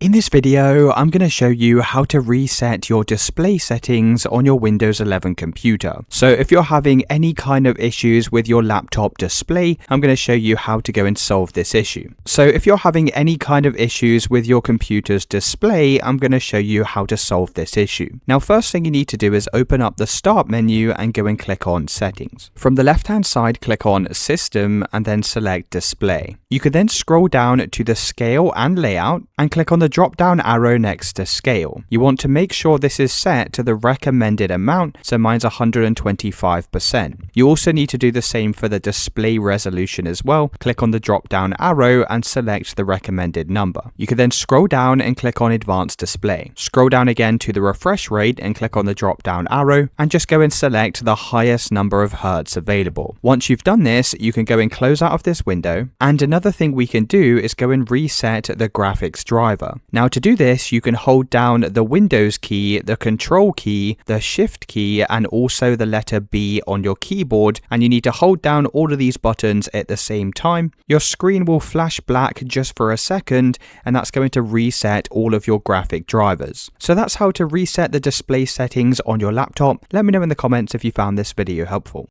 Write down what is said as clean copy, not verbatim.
In this video, I'm going to show you how to reset your display settings on your Windows 11 computer. So if you're having any kind of issues with your laptop display, I'm going to show you how to go and solve this issue. So if you're having any kind of issues with your computer's display, I'm going to show you how to solve this issue. Now, first thing you need to do is open up the Start menu and go and click on Settings. From the left-hand side, click on System and then select Display. You can then scroll down to the Scale and Layout and click on the drop-down arrow next to Scale. You want to make sure this is set to the recommended amount, so mine's 125%. You also need to do the same for the display resolution as well. Click on the drop-down arrow and select the recommended number. You can then scroll down and click on Advanced Display. Scroll down again to the refresh rate and click on the drop-down arrow and just go and select the highest number of hertz available. Once you've done this, you can go and close out of this window. And another thing we can do is go and reset the graphics driver. Now to do this, you can hold down the Windows key, the Control key, the Shift key, and also the letter B on your keyboard, and you need to hold down all of these buttons at the same time. Your screen will flash black just for a second, and that's going to reset all of your graphic drivers. So that's how to reset the display settings on your laptop. Let me know in the comments if you found this video helpful.